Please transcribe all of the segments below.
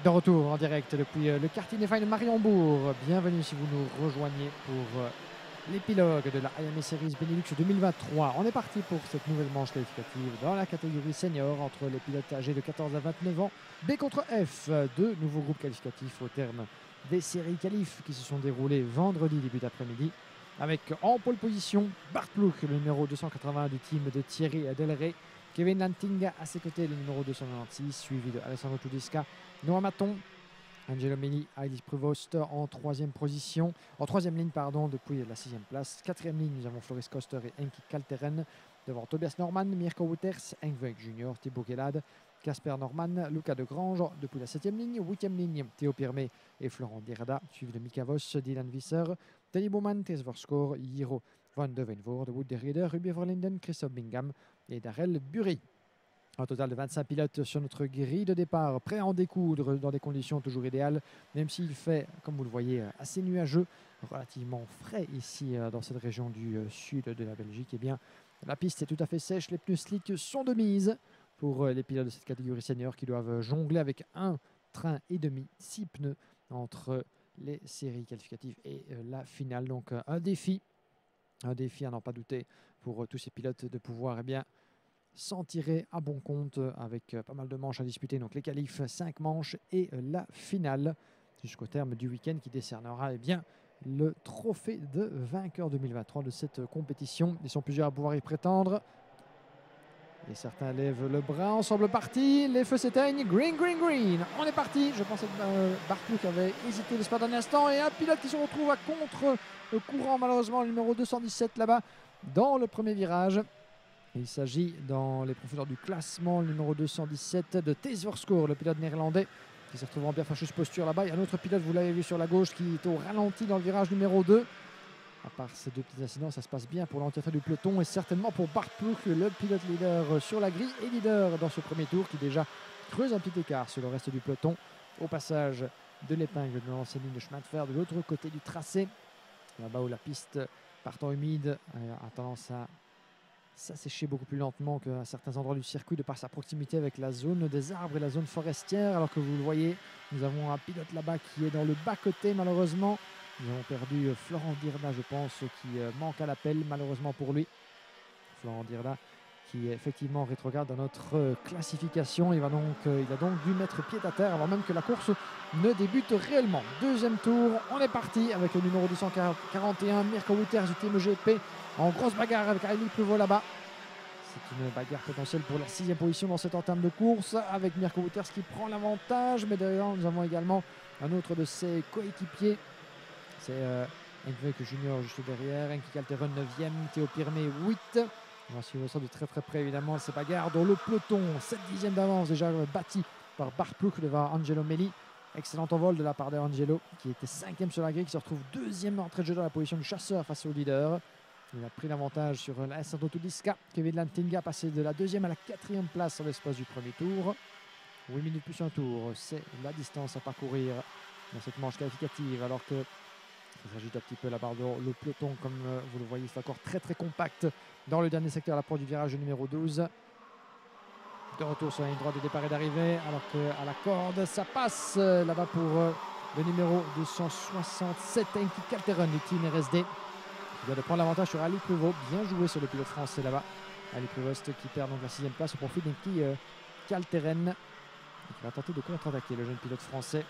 De retour en direct depuis le quartier des Fines de Mariembourg. Bienvenue si vous nous rejoignez pour l'épilogue de la IMA Series Benelux 2023. On est parti pour cette nouvelle manche qualificative dans la catégorie senior entre les pilotes âgés de 14 à 29 ans. B contre F, deux nouveaux groupes qualificatifs au terme des séries qualifs qui se sont déroulées vendredi début d'après-midi. Avec en pole position Bart Ploeg, le numéro 281 du team de Thierry Delray. Kevin Lantinga à ses côtés, le numéro 296, suivi de Alessandro Tudisca, Noah Maton, Angelo Meli, Heidi Prevost en troisième position, en troisième ligne pardon, depuis la sixième place. Quatrième ligne, nous avons Floris Koster et Enki Kalteren. Devant Tobias Norman, Mirko Wouters, Engvek Junior, Thibaut Gelade, Casper Norman, Luca de Grange depuis la septième ligne. Huitième ligne, Théo Pirmé et Florent Dirda, suivi de Mika Voss, Dylan Visser, Danny Bowman, Tess Vorskor, Jiro Van de Venvoorde, Wood de Rieder, Ruby Verlinden, Christophe Bingham et Darrell Bury. Un total de 25 pilotes sur notre grille de départ, prêts à en découdre dans des conditions toujours idéales, même s'il fait, comme vous le voyez, assez nuageux, relativement frais ici dans cette région du sud de la Belgique. Eh bien, la piste est tout à fait sèche, les pneus slick sont de mise pour les pilotes de cette catégorie senior qui doivent jongler avec un train et demi, 6 pneus entre les séries qualificatives et la finale. Donc un défi à n'en pas douter pour tous ces pilotes de pouvoir s'en tirer à bon compte avec pas mal de manches à disputer. Donc les qualifs, 5 manches et la finale jusqu'au terme du week-end qui décernera le trophée de vainqueur 2023 de cette compétition. Ils sont plusieurs à pouvoir y prétendre. Et certains lèvent le bras, on semble parti, les feux s'éteignent, green, green, green, on est parti. Je pensais que Bart Ploeg avait hésité l'espace d'un instant et un pilote qui se retrouve à contre-courant malheureusement, le numéro 217 là-bas dans le premier virage. Il s'agit dans les profondeurs du classement, le numéro 217 de Thijs Verskoor, le pilote néerlandais qui se retrouve en bien fâcheuse posture là-bas. Il y a un autre pilote, vous l'avez vu sur la gauche, qui est au ralenti dans le virage numéro 2. À part ces deux petits incidents, ça se passe bien pour l'entièreté du peloton et certainement pour Bart Ploeg, le pilote leader sur la grille et leader dans ce premier tour qui déjà creuse un petit écart sur le reste du peloton au passage de l'épingle de l'ancienne ligne de chemin de fer de l'autre côté du tracé, là-bas où la piste partant humide a tendance à s'assécher beaucoup plus lentement qu'à certains endroits du circuit de par sa proximité avec la zone des arbres et la zone forestière. Alors que vous le voyez, nous avons un pilote là-bas qui est dans le bas-côté malheureusement. Nous avons perdu Florent Dirda, je pense, qui manque à l'appel malheureusement pour lui. Florent Dirda qui est effectivement rétrograde dans notre classification. Il a donc dû mettre pied à terre avant même que la course ne débute réellement. Deuxième tour, on est parti avec le numéro 241, Mirko Wouters du Team GP, en grosse bagarre avec Heidi Prevost là-bas. C'est une bagarre potentielle pour la 6e position dans cette entame de course avec Mirko Wouters qui prend l'avantage. Mais derrière, nous avons également un autre de ses coéquipiers. C'est Engvek Junior juste derrière, Enki Kalteren 9e, Théo Pirmé 8. On va suivre ça de très très près évidemment, ces bagarres dans le peloton. 7 dixièmes d'avance déjà bâti par Bart Ploeg devant Angelo Meli. Excellent envol de la part d'Angelo qui était 5e sur la grille, qui se retrouve 2e d'entrée de jeu dans la position du chasseur face au leader. Il a pris l'avantage sur Alessandro Tudisca. Kevin Lantinga passé de la 2e à la 4e place sur l'espace du premier tour. 8 minutes plus un tour, c'est la distance à parcourir dans cette manche qualificative, alors que il s'agit d'un petit peu là-bas le peloton, comme vous le voyez, c'est encore très très compact dans le dernier secteur à l'approche du virage numéro 12. De retour sur la ligne droite de départ et d'arrivée, alors qu'à la corde, ça passe là-bas pour le numéro 267, Enki Kalteren du team RSD. Il vient de prendre l'avantage sur Ali Prevost, bien joué sur le pilote français là-bas. Ali Prevost qui perd donc la 6e place au profit d'Enki Kalteren. Il va tenter de contre-attaquer le jeune pilote français.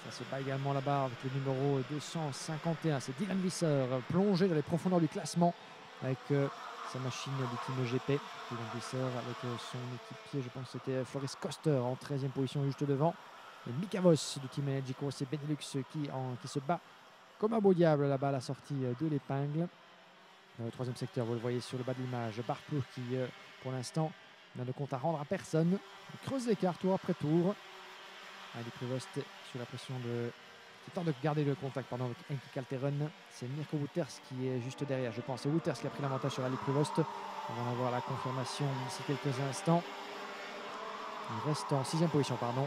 Ça se bat également là-bas avec le numéro 251. C'est Dylan Visser, plongé dans les profondeurs du classement avec sa machine du team GP. Dylan Visser avec son équipier, je pense que c'était Floris Koster en 13e position juste devant. Et Mika Voss du team Energico, c'est Benelux qui se bat comme un beau diable là-bas à la sortie de l'épingle. Dans le 3e secteur, vous le voyez sur le bas de l'image, Bart Ploeg qui pour l'instant n'a de compte à rendre à personne. Il creuse l'écart tour après tour. Ali Prevost sur la pression qui tente de garder le contact avec Enki Kalteren. C'est Mirko Wouters qui est juste derrière, je pense. C'est Wouters qui a pris l'avantage sur Ali Prevost. On va en avoir la confirmation d'ici quelques instants. Il reste en 6e position, pardon.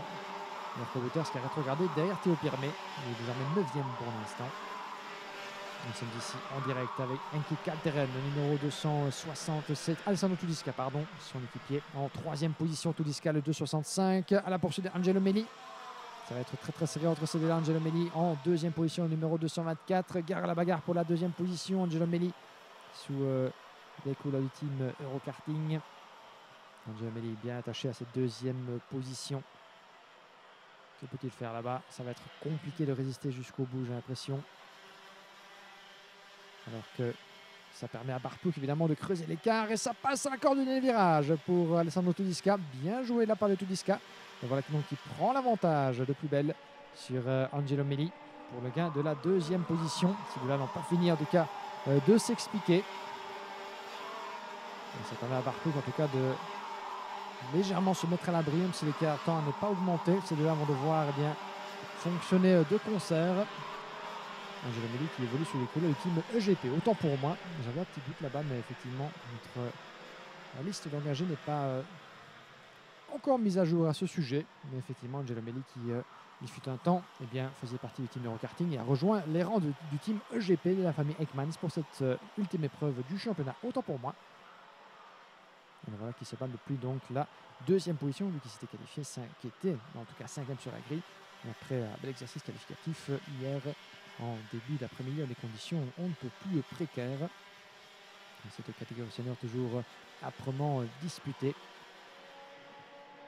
Mirko Wouters qui a rétrogradé derrière Théo Pirmé. Il est désormais 9e pour l'instant. Nous sommes ici en direct avec Enki Kalteren, le numéro 267, Alessandro Tudisca, son équipier. En 3e position, Tudisca, le 265, à la poursuite d'Angelo Meli. Ça va être très très serré entre ces deux-là. Angelo Melli en deuxième position, numéro 224. Gare à la bagarre pour la deuxième position. Angelo Melli sous les couleurs du team Eurokarting. Angelo Melli bien attaché à cette deuxième position. Que peut-il faire là-bas? Ça va être compliqué de résister jusqu'au bout, j'ai l'impression. Alors que ça permet à Barpouk évidemment de creuser l'écart et ça passe à l'accord du virage pour Alessandro Tudisca. Bien joué de la part de Tudisca. Et voilà donc qui prend l'avantage de plus belle sur Angelo Melli pour le gain de la deuxième position. Ces deux-là n'ont pas fini en tout cas de s'expliquer. Et ça permet à Barpouk en tout cas de légèrement se mettre à l'abri, même si l'écart temps n'est pas augmenté. Ces deux-là vont devoir bien fonctionner de concert. Angelo Melli qui évolue sous les couleurs du team EGP. Autant pour moi, j'avais un petit doute là-bas, mais effectivement, la liste d'engagés n'est pas encore mise à jour à ce sujet. Mais effectivement, Angelo Melli qui, il fut un temps, eh bien, faisait partie du team Eurokarting et a rejoint les rangs du team EGP de la famille Ekmans pour cette ultime épreuve du championnat. Autant pour moi. Et voilà qui se bat depuis donc la deuxième position, lui qui s'était qualifié, qui était en tout cas cinquième sur la grille. Après un bel exercice qualificatif hier en début d'après-midi, les conditions on ne peut plus précaires. Cette catégorie senior toujours âprement disputée.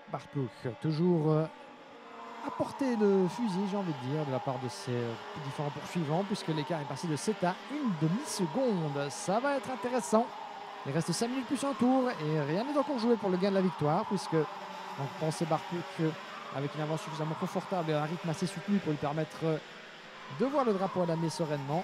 Barpouk toujours à portée de fusil, j'ai envie de dire, de la part de ses différents poursuivants, puisque l'écart est passé de 7 à une demi-seconde. Ça va être intéressant. Il reste 5 minutes plus un tour et rien n'est encore joué pour le gain de la victoire, puisque on pensait Barpouk avec une avance suffisamment confortable et un rythme assez soutenu pour lui permettre de voir le drapeau à l'année sereinement.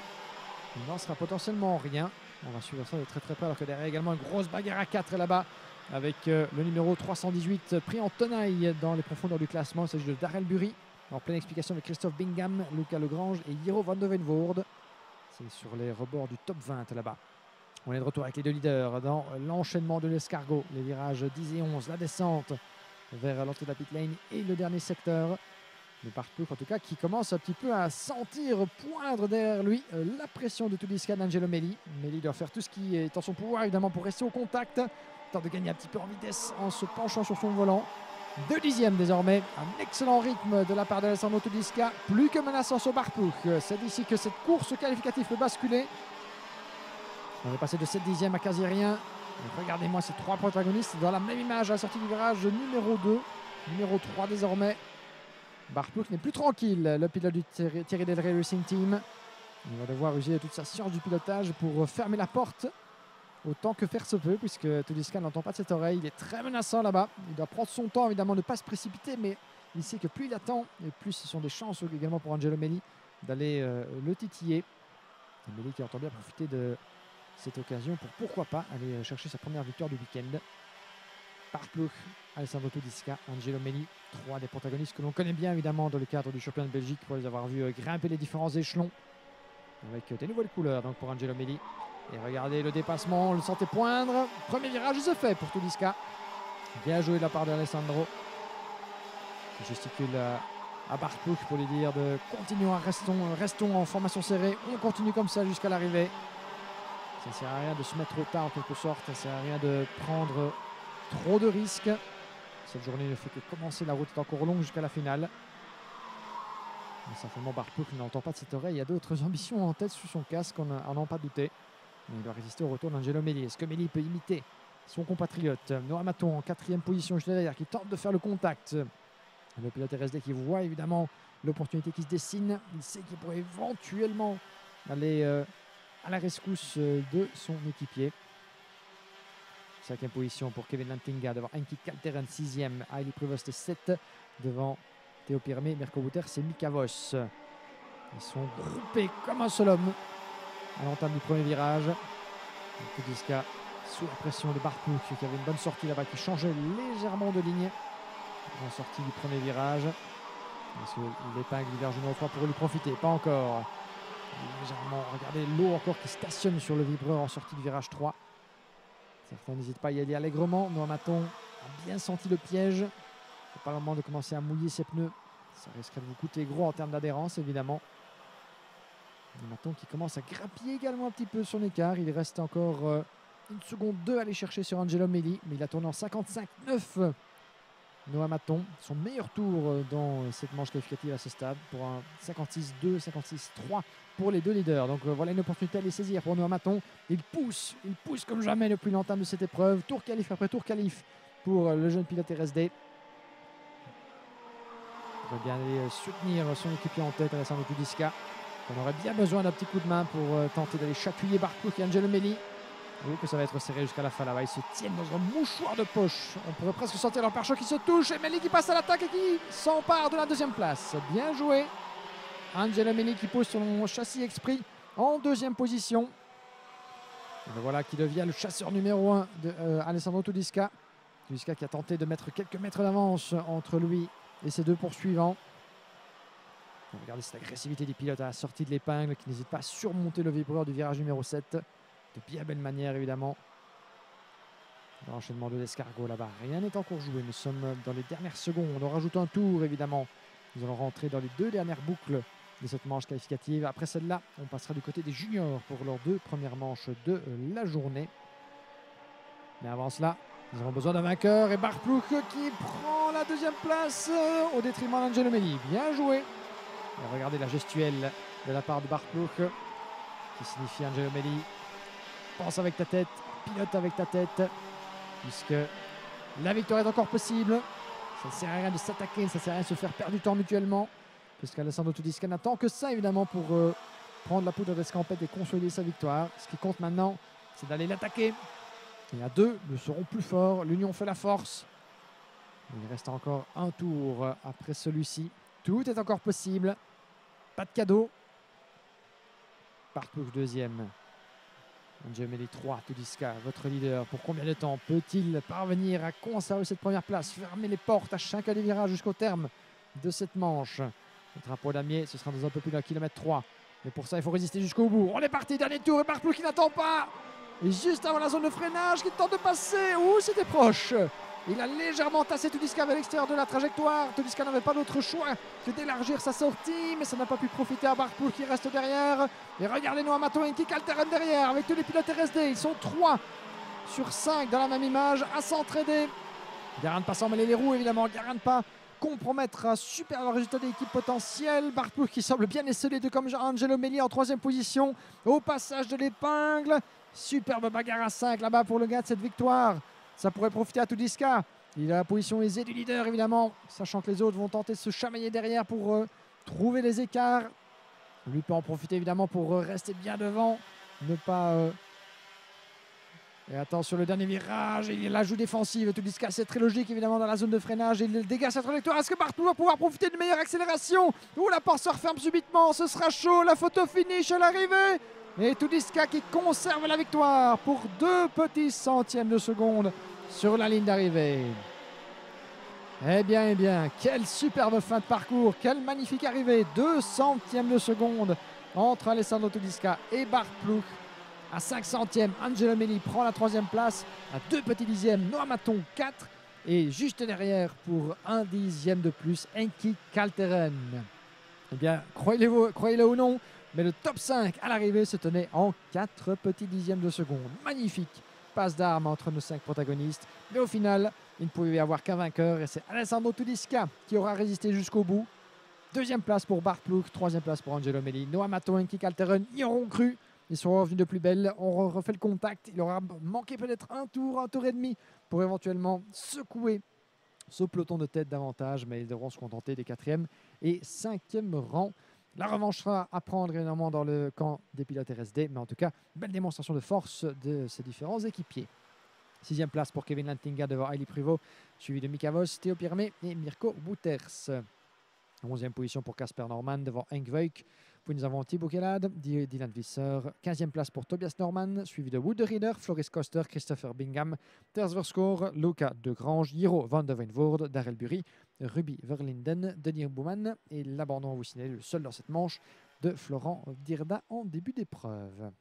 Il n'en sera potentiellement rien. On va suivre ça de très très près, alors que derrière également une grosse bagarre à 4 là-bas avec le numéro 318 pris en tenaille dans les profondeurs du classement. Il s'agit de Darrell Bury en pleine explication avec Christophe Bingham, Lucas Legrange et Jiro van de Venvoorde. C'est sur les rebords du top 20 là-bas. On est de retour avec les deux leaders dans l'enchaînement de l'escargot, les virages 10 et 11, la descente vers l'entrée de la pit lane et le dernier secteur. Mais Barpouk en tout cas qui commence un petit peu à sentir poindre derrière lui la pression de Tudisca d'Angelo Melli. Melli doit faire tout ce qui est en son pouvoir évidemment pour rester au contact. Tente de gagner un petit peu en vitesse en se penchant sur son volant. 2 dixièmes désormais, un excellent rythme de la part d'Alessandro Tudisca, plus que menaçant sur Barpouk. C'est ici que cette course qualificative peut basculer. On est passé de 7 dixièmes à quasi rien. Regardez-moi ces 3 protagonistes dans la même image à la sortie du virage numéro 2, numéro 3 désormais. Barpouk n'est plus tranquille, le pilote du Thierry Delray Racing Team. Il va devoir user de toute sa science du pilotage pour fermer la porte autant que faire se peut, puisque Tudisca n'entend pas de cette oreille. Il est très menaçant là-bas. Il doit prendre son temps évidemment, ne pas se précipiter, mais il sait que plus il attend, et plus ce sont des chances également pour Angelo Melli d'aller le titiller. Melli qui entend bien profiter de cette occasion pour pourquoi pas aller chercher sa première victoire du week-end. Barpouk, Alessandro Tudisca, Angelo Melli, 3 des protagonistes que l'on connaît bien évidemment dans le cadre du championnat de Belgique pour les avoir vus grimper les différents échelons avec des nouvelles couleurs donc pour Angelo Melli. Et regardez le dépassement, on le sentait poindre. Premier virage, il se fait pour Tudisca. Bien joué de la part d'Alessandro. Il gesticule à Barpouk pour lui dire de continuer, restons en formation serrée. On continue comme ça jusqu'à l'arrivée. Ça ne sert à rien de se mettre au tas en quelque sorte. Ça ne sert à rien de prendre trop de risques. Cette journée ne fait que commencer. La route est encore longue jusqu'à la finale. Mais certainement Barpouk n'entend pas de cette oreille. Il y a d'autres ambitions en tête sous son casque, on n'en a pas douté. Mais il doit résister au retour d'Angelo Melli. Est-ce que Melli peut imiter son compatriote Noah Maton en 4e position juste derrière, qui tente de faire le contact. Le pilote RSD qui voit évidemment l'opportunité qui se dessine. Il sait qu'il pourrait éventuellement aller à la rescousse de son équipier. 5e position pour Kevin Lantinga devant Anki Kalteren, 6e. Hailey Prevost 7 devant Théo Pirmé, Mirko Bouters et Mika Voss. Ils sont groupés comme un seul homme à l'entame du premier virage. Tudisca sous la pression de Barpouk qui avait une bonne sortie là-bas, qui changeait légèrement de ligne en sortie du premier virage. Est-ce que l'épingle du virage numéro 3 pourrait lui profiter? Pas encore. Légèrement, regardez l'eau encore qui stationne sur le vibreur en sortie du virage 3. Certains n'hésitent pas à y aller allègrement. Noah Maton a bien senti le piège. C'est pas le moment de commencer à mouiller ses pneus. Ça risquerait de vous coûter gros en termes d'adhérence évidemment. Maton qui commence à grappiller également un petit peu son écart. Il reste encore 1 seconde 2 à aller chercher sur Angelo Melli, mais il a tourné en 55-9 Noah Maton, son meilleur tour dans cette manche qualificative à ce stade pour un 56-2, 56-3 pour les deux leaders. Donc voilà une opportunité à les saisir pour Noah Maton. Il pousse comme jamais depuis l'entame de cette épreuve. Tour qualif après tour qualif pour le jeune pilote RSD. Il va bien aller soutenir son équipier en tête, Alessandro Tudiska. On aurait bien besoin d'un petit coup de main pour tenter d'aller chatouiller Bart Ploeg et Angelo Meli. Oui, que ça va être serré jusqu'à la fin là-bas. Ils se tiennent dans un mouchoir de poche. On pourrait presque sentir leur pare-choc qui se touche. Et Meli qui passe à l'attaque et qui s'empare de la deuxième place. Bien joué. Angelo Meli qui pose son châssis Esprit en deuxième position. Et voilà qui devient le chasseur numéro 1 de Alessandro Tudiska. Tudiska qui a tenté de mettre quelques mètres d'avance entre lui et ses deux poursuivants. Regardez cette agressivité des pilotes à la sortie de l'épingle qui n'hésite pas à surmonter le vibreur du virage numéro 7. De bien belle manière évidemment. L'enchaînement de l'escargot là-bas. Rien n'est encore joué. Nous sommes dans les dernières secondes. On rajoute un tour évidemment. Nous allons rentrer dans les deux dernières boucles de cette manche qualificative. Après celle-là, on passera du côté des juniors pour leurs deux premières manches de la journée. Mais avant cela, nous avons besoin d'un vainqueur. Et Bart Ploeg qui prend la deuxième place au détriment d'Angelo Meli. Bien joué. Et regardez la gestuelle de la part de Bart Ploeg qui signifie Angelo Meli. Pense avec ta tête, pilote avec ta tête, puisque la victoire est encore possible. Ça ne sert à rien de s'attaquer, ça ne sert à rien de se faire perdre du temps mutuellement, puisqu'Alessandro Tudiska n'attend que ça évidemment pour prendre la poudre d'escampette et consolider sa victoire. Ce qui compte maintenant, c'est d'aller l'attaquer. Et à deux, nous serons plus forts. L'union fait la force. Il reste encore un tour après celui-ci. Tout est encore possible. Pas de cadeau. Bart Ploeg deuxième. Angelo Meli 3, Tudiska, votre leader. Pour combien de temps peut-il parvenir à conserver cette première place, fermer les portes à chacun des virages jusqu'au terme de cette manche? Le drapeau damier, ce sera dans un peu plus d'un kilomètre 3. Mais pour ça, il faut résister jusqu'au bout. On est parti, dernier tour, et Bart Ploeg qui n'attend pas. Et juste avant la zone de freinage, qui tente de passer. Ouh, c'était proche. Il a légèrement tassé Tudiska vers l'extérieur de la trajectoire. Tudiska n'avait pas d'autre choix que d'élargir sa sortie, mais ça n'a pas pu profiter à Bart Ploeg qui reste derrière. Et regardez Noah Maton qui Calteren derrière avec tous les pilotes RSD. Ils sont 3 sur 5 dans la même image à s'entraider. Garin ne pas s'emmêler les roues évidemment. Garin ne pas compromettre un super résultat d'équipe potentiel. Bart Ploeg qui semble bien esselé de comme Angelo Meli en troisième position au passage de l'épingle. Superbe bagarre à 5 là-bas pour le gars de cette victoire. Ça pourrait profiter à Tudiska. Il a la position aisée du leader évidemment, sachant que les autres vont tenter de se chamailler derrière pour trouver les écarts. Lui peut en profiter évidemment pour rester bien devant, ne pas... Et attends sur le dernier virage, il y a l'ajout défensive. Tudiska, c'est très logique évidemment dans la zone de freinage. Il dégage sa trajectoire. Est-ce que Bart Ploeg va pouvoir profiter d'une meilleure accélération? Ouh, la porte se referme subitement, ce sera chaud. La photo finish à l'arrivée. Et Tudiska qui conserve la victoire pour 2 petits centièmes de seconde sur la ligne d'arrivée. Eh bien, quelle superbe fin de parcours, quelle magnifique arrivée. 2 centièmes de seconde entre Alessandro Tudiska et Bart Ploeg. À 5 centièmes, Angelo Meli prend la 3e place. À 2 petits dixièmes, Noah Maton 4. Et juste derrière, pour 1 dixième de plus, Heikki Calteren. Eh bien, croyez-le ou non, mais le top 5 à l'arrivée se tenait en 4 petits dixièmes de seconde. Magnifique passe d'armes entre nos 5 protagonistes. Mais au final, il ne pouvait y avoir qu'un vainqueur et c'est Alessandro Tudiska qui aura résisté jusqu'au bout. 2e place pour Bart Ploeg, 3e place pour Angelo Meli. Noah Maton et Heikki Calteren y auront cru. Ils sont revenus de plus belle. On refait le contact. Il aura manqué peut-être un tour et demi pour éventuellement secouer ce peloton de tête davantage. Mais ils devront se contenter des 4e et 5e rangs. La revanche sera à prendre évidemment dans le camp des pilotes RSD. Mais en tout cas, belle démonstration de force de ces différents équipiers. 6e place pour Kevin Lantinga devant Hailey Pruvot, suivi de Mika Vos, Théo Pirmet et Mirko Bouters. 11e position pour Casper Norman devant Henk Voijk. Puis nous avons Thibaut Kellad, Dylan Visser. 15e place pour Tobias Norman, suivi de Wood Rieder, Floris Koster, Christopher Bingham, Ters Verskoor, Luca Degrange, Jiro van de Wijnvoorde, Darrell Bury, Ruby Verlinden, Denis Bouman et l'abandon, vous signalez, le seul dans cette manche de Florent Dirda en début d'épreuve.